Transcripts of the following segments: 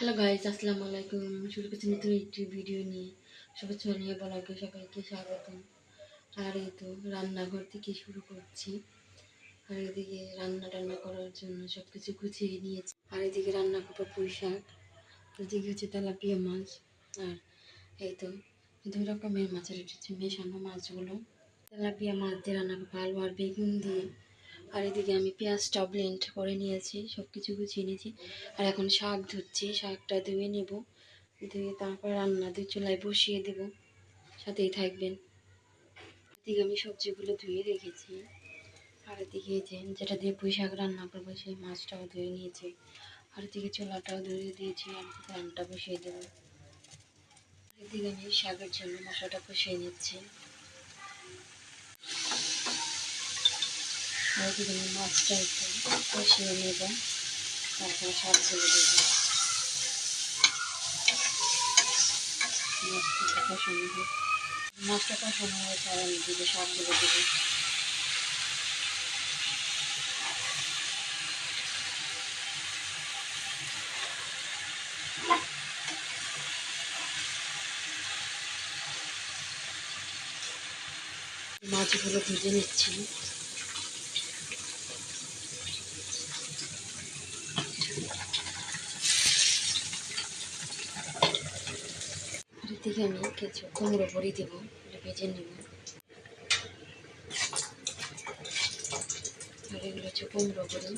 Hello guys, আসসালামু আলাইকুম। শুরু করছি নতুন একটি ভিডিও নিয়ে। শুভেচ্ছা জানিয়ে বলাকে সবাইকে স্বাগতম। আর এই তো রান্নাঘর থেকে শুরু করছি। আর এদিকে রান্না করার জন্য সব কিছু গুছিয়ে নিয়েছি। আর এদিকে রান্না করবো পুঁই শাক, এদিকে হচ্ছে তেলাপিয়া মাছ। আর এই তো 2 রকমের মাছের উঠেছে মেশানো মাছগুলো। তেলাপিয়া মাছ দিয়ে রান্না করবো আলু আর বেগুন দিয়ে। আর এদিকে আমি পেঁয়াজটা ব্লেন্ড করে নিয়েছি, সব কিছু গুছিয়ে নিয়েছি। আর এখন শাক ধুচ্ছি, শাকটা ধুয়ে নেব, ধুয়ে তারপর চুলায় বসিয়ে দেব। সাথেই থাকবেন। এদিকে আমি সবজিগুলো ধুয়ে রেখেছি। আর এদিকে যেটা দিয়ে পুঁই শাক রান্না করবো সেই মাছটাও ধুয়ে নিয়েছি। আর এদিকে চুলাটাও ধুয়ে দিয়েছি, আর রান্নাটা বসিয়ে দেবো। এদিকে আমি শাকের জন্য মশলাটা কষিয়ে নিচ্ছি। আর এদিকে আমি মাছটা একটু কষিয়ে নেব, তারপর শাকগুলো দেবো। মাছটা কষানো হোক, মাছটা কষানো হয়েছে। আর আমি দিকে শাকগুলো দেবো। মাছগুলো ভেজে নিচ্ছি। আর এদিকে আমি কিছু কুমড়ো বড়ি দেবো, ভেজে নেব। আর এগুলো হচ্ছে কুমড়ো বড়ি।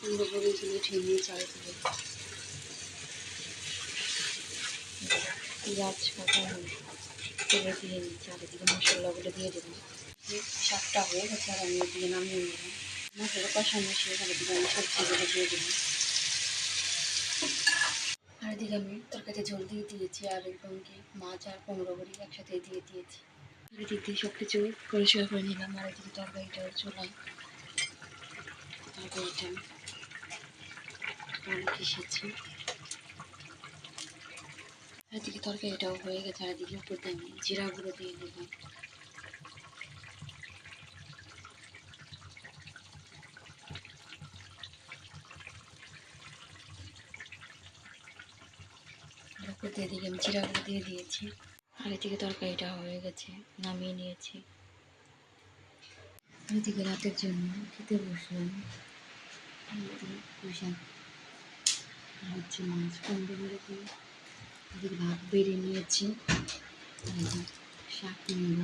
কুমড়ো বড়িগুলো ঠেঙিয়ে চাল দিয়ে পেঁয়াজ কাটা তেলে দিয়ে নিচ্ছি। আর এদিকে মশলাগুলো দিয়ে দেবো। শাকটা হয়ে গেছে, আর আমি এদিকে নামিয়ে নেব। মশলা কষানো শেষ, আর এদিকে আমি সবজিগুলো দিয়ে দেবো। আর এদিকে আমি তরকারিতে ঝোল দিয়ে দিয়েছি, আর একদম কি মাছ আর কুমড়ো বড়ি একসাথে দিয়ে দিয়েছি। আর এদিক দিয়ে সব কিছু পরিষ্কার করে নিলাম। আর এদিকে তরকারিটাও চুলায় তরকারিটা অনেক এসেছি। আর এদিকে তরকারিটাও হয়ে গেছে। আর এদিকে উপর দিয়ে আমি জিরা গুঁড়ো দিয়ে দেবো। উপর দিয়ে এদিকে আমি জিরা গুঁড়ো দিয়ে দিয়েছি। আর এদিকে তরকারিটা হয়ে গেছে, নামিয়ে নিয়েছি। আর এদিকে রাতের জন্য খেতে বসলাম। পুঁই শাক আর হচ্ছে মাছ কুমড়ো বড়ি দিয়ে এদিকে ভাত বেড়ে নিয়েছি। আর শাক নেব।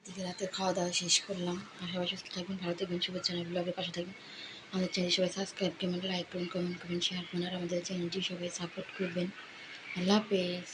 এদিকে রাতের খাওয়া দাওয়া শেষ করলাম। আর সবাই সুস্থ থাকবেন, ভালো থাকবেন, শুভেচ্ছা জানাই, ব্লগের পাশে থাকবেন। আমাদের চ্যানেল সবাই সাবস্ক্রাইব করবেন, লাইক করুন, কমেন্ট করবেন, শেয়ার করুন। আর আমাদের চ্যানেলটি সবাই সাপোর্ট করবেন। আল্লাহ হাফেজ।